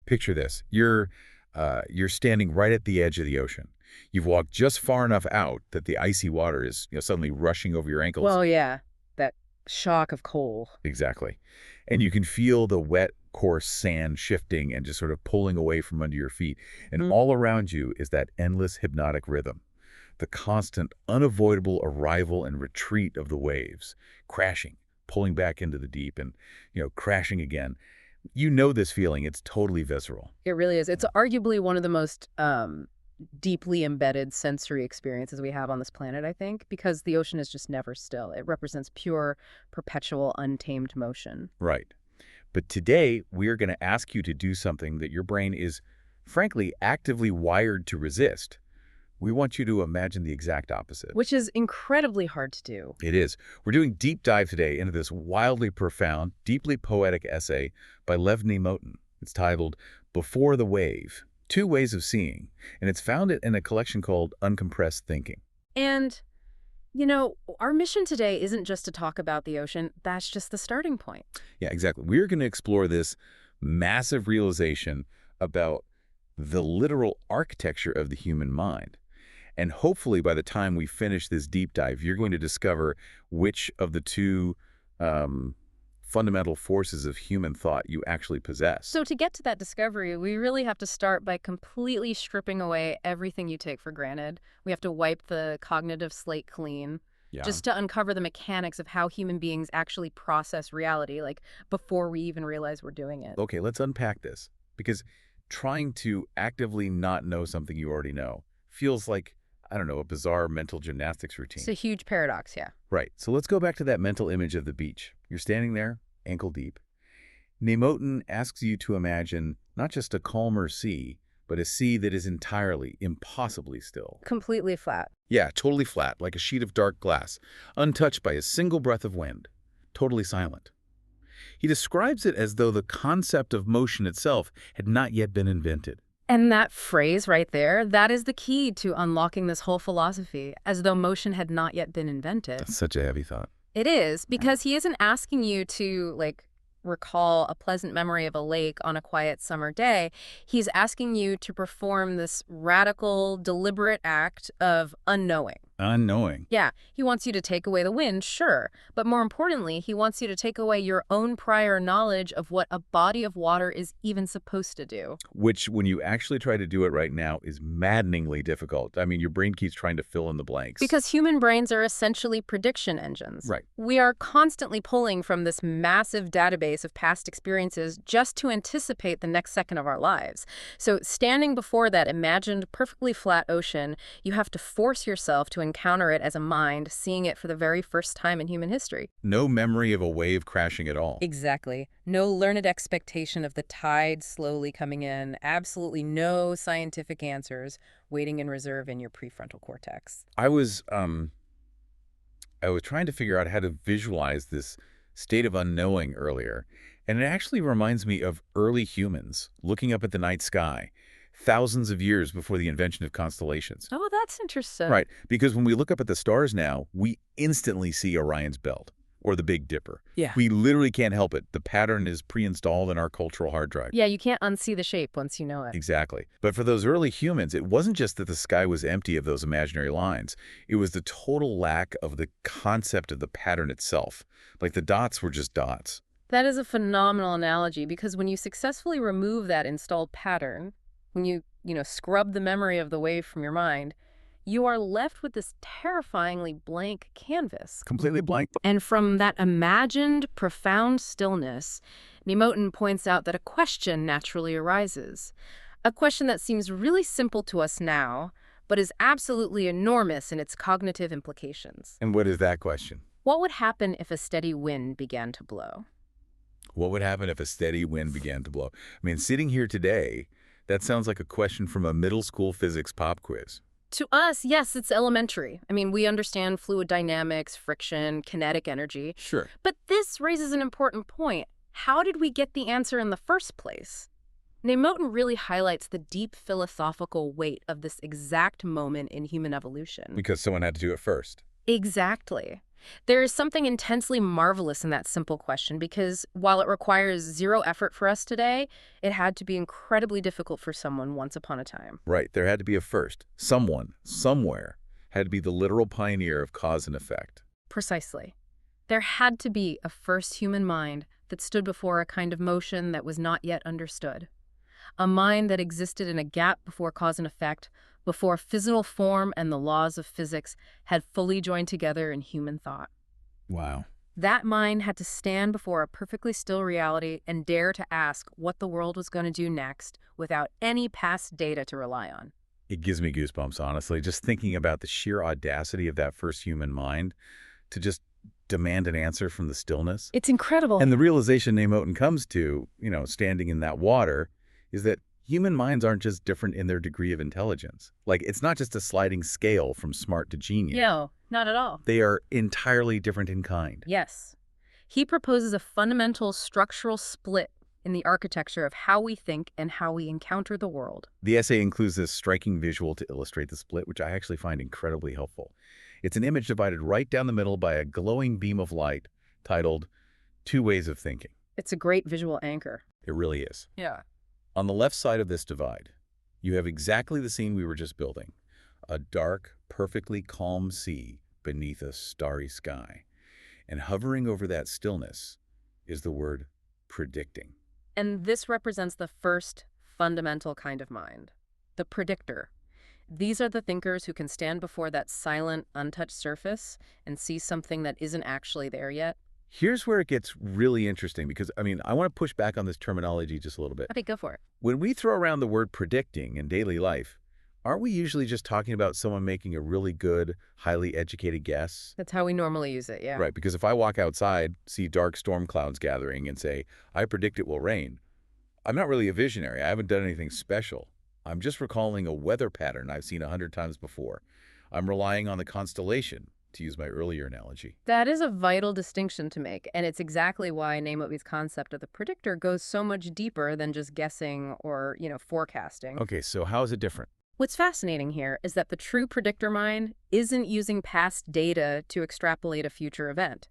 Picture this. You're standing right at the edge of the ocean. You've walked just far enough out that the icy water is suddenly rushing over your ankles. Well, yeah, that shock of cold. Exactly. And you can feel the wet, coarse sand shifting and just sort of pulling away from under your feet. And all around you is that endless hypnotic rhythm, the constant, unavoidable arrival and retreat of the waves, crashing, pulling back into the deep and, crashing again. You know this feeling. It's totally visceral. It really is. It's arguably one of the most deeply embedded sensory experiences we have on this planet, I think, because the ocean is just never still. It represents pure, perpetual, untamed motion. Right. But today, we're going to ask you to do something that your brain is, frankly, actively wired to resist. We want you to imagine the exact opposite. Which is incredibly hard to do. It is. We're doing deep dive today into this wildly profound, deeply poetic essay by Lev Nimotin. It's titled Before the Wave, Two Ways of Seeing, and it's found in a collection called Uncompressed Thinking. And, our mission today isn't just to talk about the ocean. That's just the starting point. Yeah, exactly. We're going to explore this massive realization about the literal architecture of the human mind. And hopefully by the time we finish this deep dive, you're going to discover which of the two fundamental forces of human thought you actually possess. So to get to that discovery, we really have to start by completely stripping away everything you take for granted. We have to wipe the cognitive slate clean, just to uncover the mechanics of how human beings actually process reality, like before we even realize we're doing it. Okay, let's unpack this. Because trying to actively not know something you already know feels like, I don't know, a bizarre mental gymnastics routine. It's a huge paradox, yeah. Right. So let's go back to that mental image of the beach. You're standing there, ankle deep. Nimotin asks you to imagine not just a calmer sea, but a sea that is entirely, impossibly still. Completely flat. Yeah, totally flat, like a sheet of dark glass, untouched by a single breath of wind, totally silent. He describes it as though the concept of motion itself had not yet been invented. And that phrase right there, that is the key to unlocking this whole philosophy, as though motion had not yet been invented. That's such a heavy thought. It is, because he isn't asking you to, recall a pleasant memory of a lake on a quiet summer day. He's asking you to perform this radical, deliberate act of unknowing. Unknowing. Yeah, he wants you to take away the wind, sure. But more importantly, he wants you to take away your own prior knowledge of what a body of water is even supposed to do. Which, when you actually try to do it right now, is maddeningly difficult. I mean, your brain keeps trying to fill in the blanks. Because human brains are essentially prediction engines. Right. We are constantly pulling from this massive database of past experiences just to anticipate the next second of our lives. So standing before that imagined perfectly flat ocean, you have to force yourself to encounter it as a mind, seeing it for the very first time in human history. No memory of a wave crashing at all. Exactly. No learned expectation of the tide slowly coming in. Absolutely no scientific answers waiting in reserve in your prefrontal cortex. I was trying to figure out how to visualize this state of unknowing earlier, and it actually reminds me of early humans looking up at the night sky, thousands of years before the invention of constellations. Oh, that's interesting. Right, because when we look up at the stars now, we instantly see Orion's Belt or the Big Dipper. Yeah. We literally can't help it. The pattern is pre-installed in our cultural hard drive. Yeah, you can't unsee the shape once you know it. Exactly. But for those early humans, it wasn't just that the sky was empty of those imaginary lines. It was the total lack of the concept of the pattern itself. Like the dots were just dots. That is a phenomenal analogy, because when you successfully remove that installed pattern, when you scrub the memory of the wave from your mind, you are left with this terrifyingly blank canvas. Completely blank. And from that imagined, profound stillness, Nimotin points out that a question naturally arises. A question that seems really simple to us now, but is absolutely enormous in its cognitive implications. And what is that question? What would happen if a steady wind began to blow? What would happen if a steady wind began to blow? I mean, sitting here today, that sounds like a question from a middle school physics pop quiz. To us, yes, it's elementary. I mean, we understand fluid dynamics, friction, kinetic energy. Sure. But this raises an important point. How did we get the answer in the first place? Nimotin really highlights the deep philosophical weight of this exact moment in human evolution. Because someone had to do it first. Exactly. There is something intensely marvelous in that simple question because while it requires zero effort for us today, it had to be incredibly difficult for someone once upon a time. Right, there had to be a first. Someone, somewhere, had to be the literal pioneer of cause and effect. Precisely. There had to be a first human mind that stood before a kind of motion that was not yet understood. A mind that existed in a gap before cause and effect, before physical form and the laws of physics had fully joined together in human thought. Wow. That mind had to stand before a perfectly still reality and dare to ask what the world was going to do next without any past data to rely on. It gives me goosebumps, honestly, just thinking about the sheer audacity of that first human mind to just demand an answer from the stillness. It's incredible. And the realization Neimotin comes to, standing in that water, is that human minds aren't just different in their degree of intelligence. Like, it's not just a sliding scale from smart to genius. No, not at all. They are entirely different in kind. Yes. He proposes a fundamental structural split in the architecture of how we think and how we encounter the world. The essay includes this striking visual to illustrate the split, which I actually find incredibly helpful. It's an image divided right down the middle by a glowing beam of light titled Two Ways of Thinking. It's a great visual anchor. It really is. Yeah. On the left side of this divide, you have exactly the scene we were just building, a dark, perfectly calm sea beneath a starry sky. And hovering over that stillness is the word predicting. And this represents the first fundamental kind of mind, the predictor. These are the thinkers who can stand before that silent, untouched surface and see something that isn't actually there yet. Here's where it gets really interesting because, I want to push back on this terminology just a little bit. Okay, go for it. When we throw around the word predicting in daily life, aren't we usually just talking about someone making a really good, highly educated guess? That's how we normally use it, yeah. Right, because if I walk outside, see dark storm clouds gathering, and say, I predict it will rain, I'm not really a visionary. I haven't done anything special. I'm just recalling a weather pattern I've seen 100 times before. I'm relying on the constellation, to use my earlier analogy. That is a vital distinction to make, and it's exactly why Neimotin's concept of the predictor goes so much deeper than just guessing or, forecasting. Okay, so how is it different? What's fascinating here is that the true predictor mind isn't using past data to extrapolate a future event.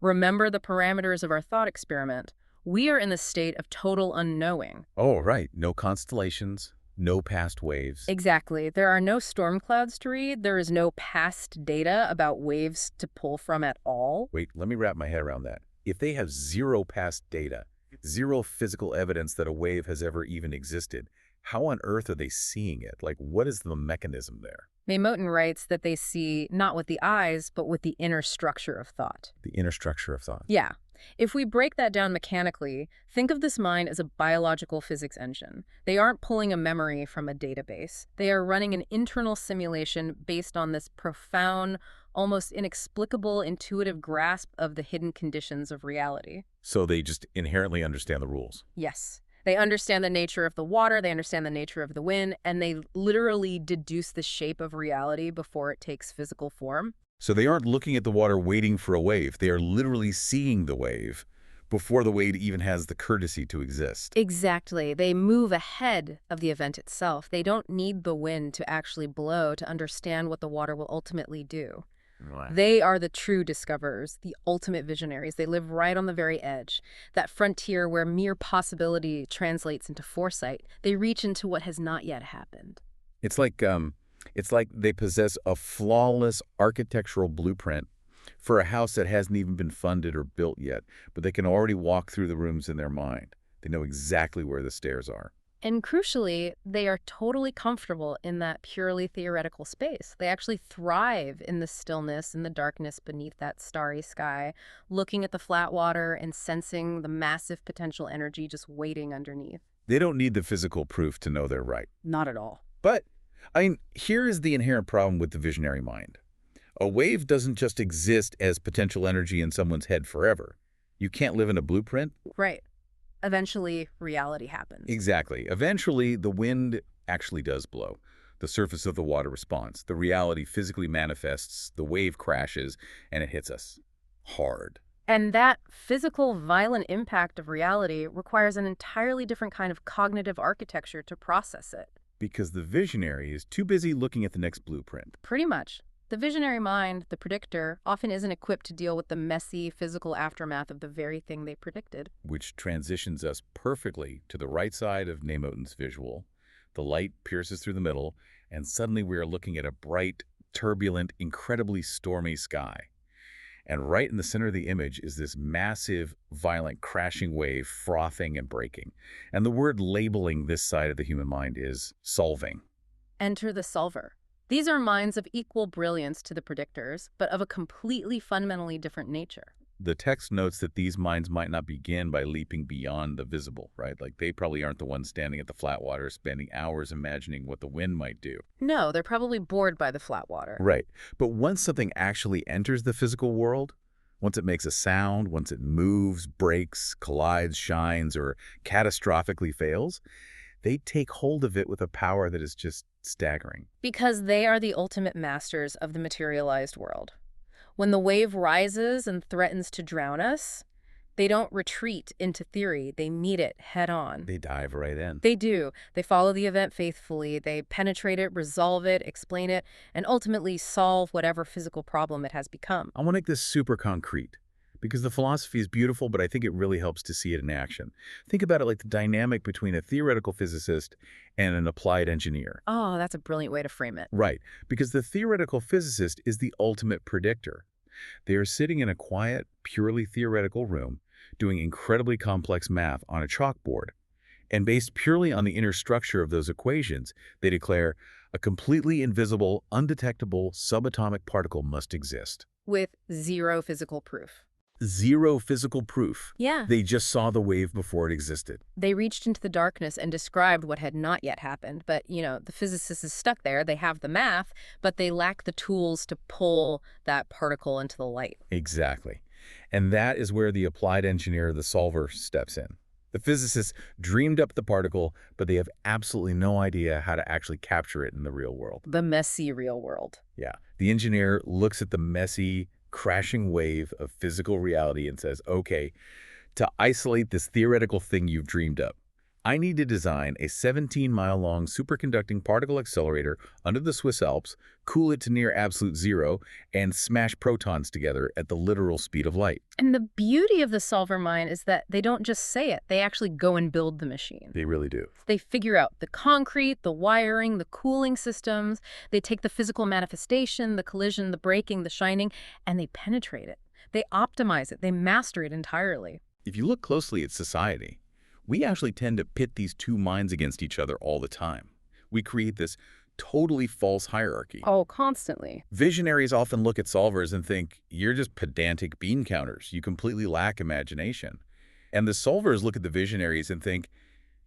Remember the parameters of our thought experiment. We are in the state of total unknowing. Oh, right. No constellations, no past waves. Exactly. There are no storm clouds to read. There is no past data about waves to pull from at all. Wait, let me wrap my head around that. If they have zero past data, zero physical evidence that a wave has ever even existed, how on earth are they seeing it? Like, what is the mechanism there? Neimotin writes that they see not with the eyes, but with the inner structure of thought. The inner structure of thought. Yeah. If we break that down mechanically, think of this mind as a biological physics engine. They aren't pulling a memory from a database. They are running an internal simulation based on this profound, almost inexplicable, intuitive grasp of the hidden conditions of reality. So they just inherently understand the rules. Yes. They understand the nature of the water, they understand the nature of the wind, and they literally deduce the shape of reality before it takes physical form. So they aren't looking at the water waiting for a wave. They are literally seeing the wave before the wave even has the courtesy to exist. Exactly. They move ahead of the event itself. They don't need the wind to actually blow to understand what the water will ultimately do. Wow. They are the true discoverers, the ultimate visionaries. They live right on the very edge, that frontier where mere possibility translates into foresight. They reach into what has not yet happened. It's like they possess a flawless architectural blueprint for a house that hasn't even been funded or built yet, but they can already walk through the rooms in their mind. They know exactly where the stairs are. And crucially, they are totally comfortable in that purely theoretical space. They actually thrive in the stillness and the darkness beneath that starry sky, looking at the flat water and sensing the massive potential energy just waiting underneath. They don't need the physical proof to know they're right. Not at all. But, here is the inherent problem with the visionary mind. A wave doesn't just exist as potential energy in someone's head forever. You can't live in a blueprint. Right. Eventually, reality happens. Exactly. Eventually, the wind actually does blow. The surface of the water responds. The reality physically manifests, the wave crashes, and it hits us. Hard. And that physical, violent impact of reality requires an entirely different kind of cognitive architecture to process it. Because the visionary is too busy looking at the next blueprint. Pretty much. The visionary mind, the predictor, often isn't equipped to deal with the messy physical aftermath of the very thing they predicted. Which transitions us perfectly to the right side of Nemoten's visual. The light pierces through the middle, and suddenly we are looking at a bright, turbulent, incredibly stormy sky. And right in the center of the image is this massive, violent, crashing wave frothing and breaking. And the word labeling this side of the human mind is solving. Enter the solver. These are minds of equal brilliance to the predictors, but of a completely fundamentally different nature. The text notes that these minds might not begin by leaping beyond the visible, right? Like they probably aren't the ones standing at the flat water spending hours imagining what the wind might do. No, they're probably bored by the flat water. Right. But once something actually enters the physical world, once it makes a sound, once it moves, breaks, collides, shines, or catastrophically fails, they take hold of it with a power that is just staggering. Because they are the ultimate masters of the materialized world. When the wave rises and threatens to drown us, they don't retreat into theory. They meet it head on. They dive right in. They do. They follow the event faithfully. They penetrate it, resolve it, explain it, and ultimately solve whatever physical problem it has become. I want to make this super concrete because the philosophy is beautiful, but I think it really helps to see it in action. Think about it like the dynamic between a theoretical physicist and an applied engineer. Oh, that's a brilliant way to frame it. Right, because the theoretical physicist is the ultimate predictor. They are sitting in a quiet, purely theoretical room, doing incredibly complex math on a chalkboard. And based purely on the inner structure of those equations, they declare a completely invisible, undetectable subatomic particle must exist. With zero physical proof. Zero physical proof. Yeah. They just saw the wave before it existed. They reached into the darkness and described what had not yet happened. But, the physicist is stuck there. They have the math, but they lack the tools to pull that particle into the light. Exactly. And that is where the applied engineer, the solver, steps in. The physicists dreamed up the particle, but they have absolutely no idea how to actually capture it in the real world. The messy real world. Yeah. The engineer looks at the messy, crashing wave of physical reality and says, okay, to isolate this theoretical thing you've dreamed up, I need to design a 17-mile-long superconducting particle accelerator under the Swiss Alps, cool it to near absolute zero, and smash protons together at the literal speed of light. And the beauty of the solver mind is that they don't just say it. They actually go and build the machine. They really do. They figure out the concrete, the wiring, the cooling systems. They take the physical manifestation, the collision, the braking, the shining, and they penetrate it. They optimize it. They master it entirely. If you look closely at society, we actually tend to pit these two minds against each other all the time. We create this totally false hierarchy. Oh, constantly. Visionaries often look at solvers and think, you're just pedantic bean counters. You completely lack imagination. And the solvers look at the visionaries and think,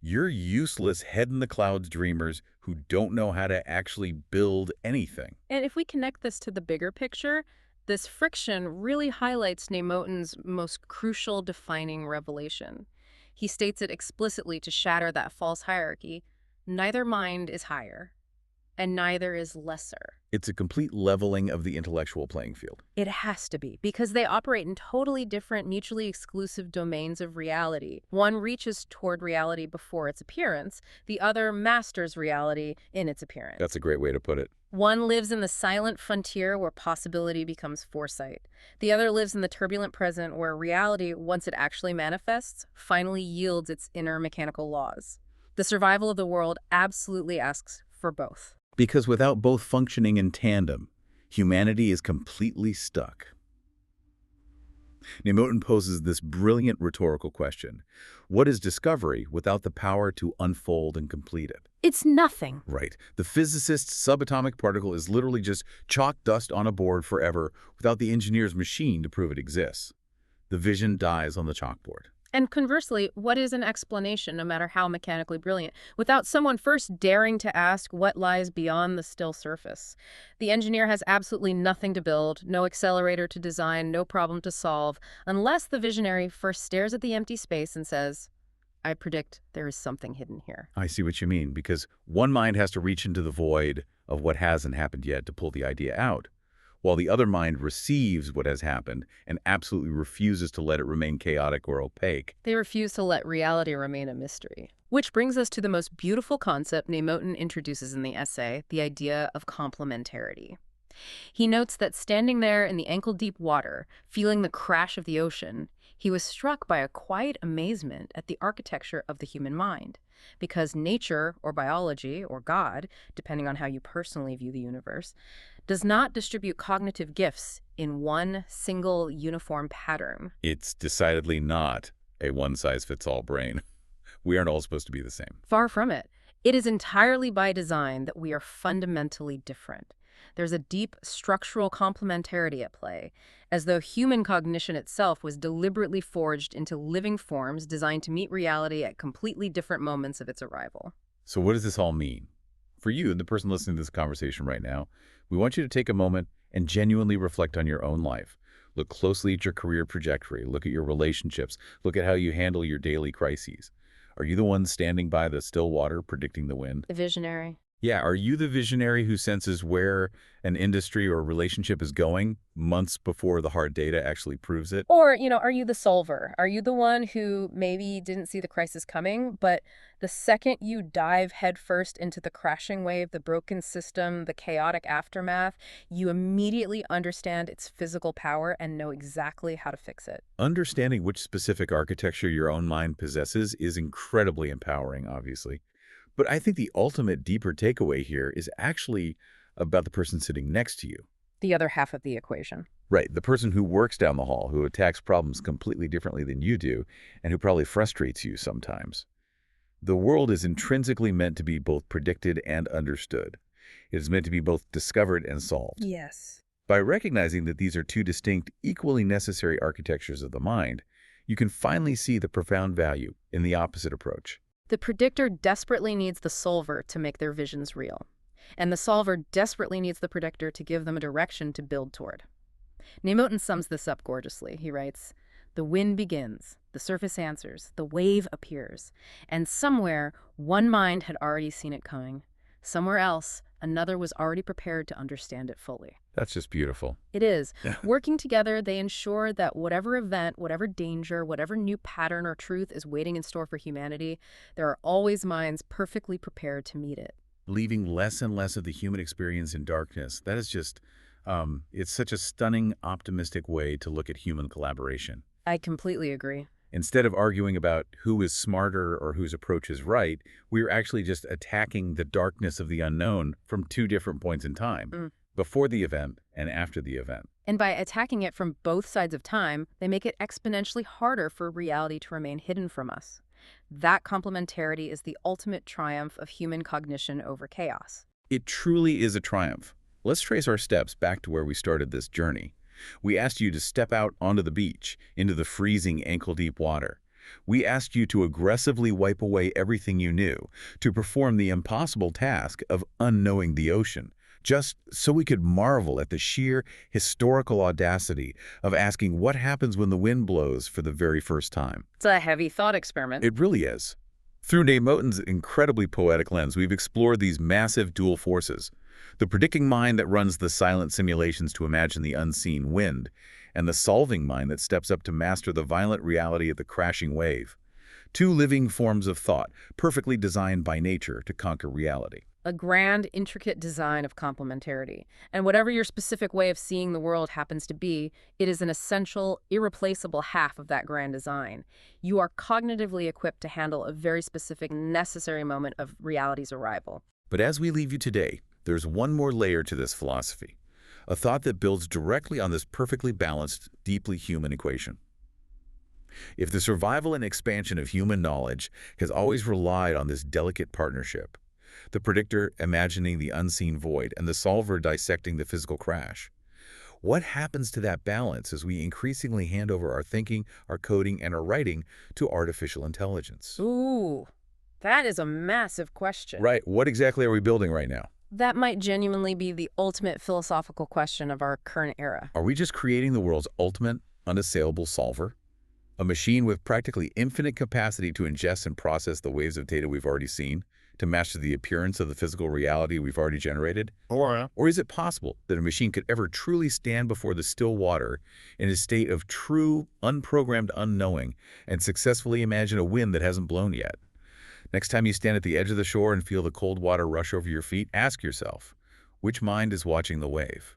you're useless head-in-the-clouds dreamers who don't know how to actually build anything. And if we connect this to the bigger picture, this friction really highlights Nemoten's most crucial defining revelation. He states it explicitly to shatter that false hierarchy. Neither mind is higher, and neither is lesser. It's a complete leveling of the intellectual playing field. It has to be, because they operate in totally different, mutually exclusive domains of reality. One reaches toward reality before its appearance. The other masters reality in its appearance. That's a great way to put it. One lives in the silent frontier where possibility becomes foresight. The other lives in the turbulent present where reality, once it actually manifests, finally yields its inner mechanical laws. The survival of the world absolutely asks for both. Because without both functioning in tandem, humanity is completely stuck. Nemoten poses this brilliant rhetorical question. What is discovery without the power to unfold and complete it? It's nothing. Right. The physicist's subatomic particle is literally just chalk dust on a board forever without the engineer's machine to prove it exists. The vision dies on the chalkboard. And conversely, what is an explanation, no matter how mechanically brilliant, without someone first daring to ask what lies beyond the still surface? The engineer has absolutely nothing to build, no accelerator to design, no problem to solve, unless the visionary first stares at the empty space and says, I predict there is something hidden here. I see what you mean, because one mind has to reach into the void of what hasn't happened yet to pull the idea out, while the other mind receives what has happened and absolutely refuses to let it remain chaotic or opaque. They refuse to let reality remain a mystery. Which brings us to the most beautiful concept Nemoten introduces in the essay, the idea of complementarity. He notes that standing there in the ankle-deep water, feeling the crash of the ocean, he was struck by a quiet amazement at the architecture of the human mind. Because nature, or biology, or God, depending on how you personally view the universe, does not distribute cognitive gifts in one single uniform pattern. It's decidedly not a one-size-fits-all brain. We aren't all supposed to be the same. Far from it. It is entirely by design that we are fundamentally different. There's a deep structural complementarity at play, as though human cognition itself was deliberately forged into living forms designed to meet reality at completely different moments of its arrival. So what does this all mean? For you, the person listening to this conversation right now, we want you to take a moment and genuinely reflect on your own life. Look closely at your career trajectory. Look at your relationships. Look at how you handle your daily crises. Are you the one standing by the still water predicting the wind? The visionary. Yeah, are you the visionary who senses where an industry or relationship is going months before the hard data actually proves it? Or, are you the solver? Are you the one who maybe didn't see the crisis coming, but the second you dive headfirst into the crashing wave, the broken system, the chaotic aftermath, you immediately understand its physical power and know exactly how to fix it? Understanding which specific architecture your own mind possesses is incredibly empowering, obviously. But I think the ultimate deeper takeaway here is actually about the person sitting next to you. The other half of the equation. Right, the person who works down the hall, who attacks problems completely differently than you do, and who probably frustrates you sometimes. The world is intrinsically meant to be both predicted and understood. It is meant to be both discovered and solved. Yes. By recognizing that these are two distinct, equally necessary architectures of the mind, you can finally see the profound value in the opposite approach. The predictor desperately needs the solver to make their visions real. And the solver desperately needs the predictor to give them a direction to build toward. Neimotin sums this up gorgeously. He writes, "The wind begins, the surface answers, the wave appears, and somewhere one mind had already seen it coming. Somewhere else, another was already prepared to understand it fully." That's just beautiful. It is. Working together, they ensure that whatever event, whatever danger, whatever new pattern or truth is waiting in store for humanity, there are always minds perfectly prepared to meet it. Leaving less and less of the human experience in darkness, that is just, it's such a stunning, optimistic way to look at human collaboration. I completely agree. Instead of arguing about who is smarter or whose approach is right, we're actually just attacking the darkness of the unknown from two different points in time, before the event and after the event. And by attacking it from both sides of time, they make it exponentially harder for reality to remain hidden from us. That complementarity is the ultimate triumph of human cognition over chaos. It truly is a triumph. Let's trace our steps back to where we started this journey. We asked you to step out onto the beach, into the freezing ankle-deep water. We asked you to aggressively wipe away everything you knew, to perform the impossible task of unknowing the ocean, just so we could marvel at the sheer historical audacity of asking what happens when the wind blows for the very first time. It's a heavy thought experiment. It really is. Through Neimotin's incredibly poetic lens, we've explored these massive dual forces: the predicting mind that runs the silent simulations to imagine the unseen wind, and the solving mind that steps up to master the violent reality of the crashing wave. Two living forms of thought, perfectly designed by nature to conquer reality. A grand, intricate design of complementarity. And whatever your specific way of seeing the world happens to be, it is an essential, irreplaceable half of that grand design. You are cognitively equipped to handle a very specific, necessary moment of reality's arrival. But as we leave you today, there's one more layer to this philosophy, a thought that builds directly on this perfectly balanced, deeply human equation. If the survival and expansion of human knowledge has always relied on this delicate partnership, the predictor imagining the unseen void and the solver dissecting the physical crash, what happens to that balance as we increasingly hand over our thinking, our coding, and our writing to artificial intelligence? Ooh, that is a massive question. Right. What exactly are we building right now? That might genuinely be the ultimate philosophical question of our current era. Are we just creating the world's ultimate, unassailable solver? A machine with practically infinite capacity to ingest and process the waves of data we've already seen, to master the appearance of the physical reality we've already generated? Or is it possible that a machine could ever truly stand before the still water in a state of true, unprogrammed unknowing and successfully imagine a wind that hasn't blown yet? Next time you stand at the edge of the shore and feel the cold water rush over your feet, ask yourself, which mind is watching the wave?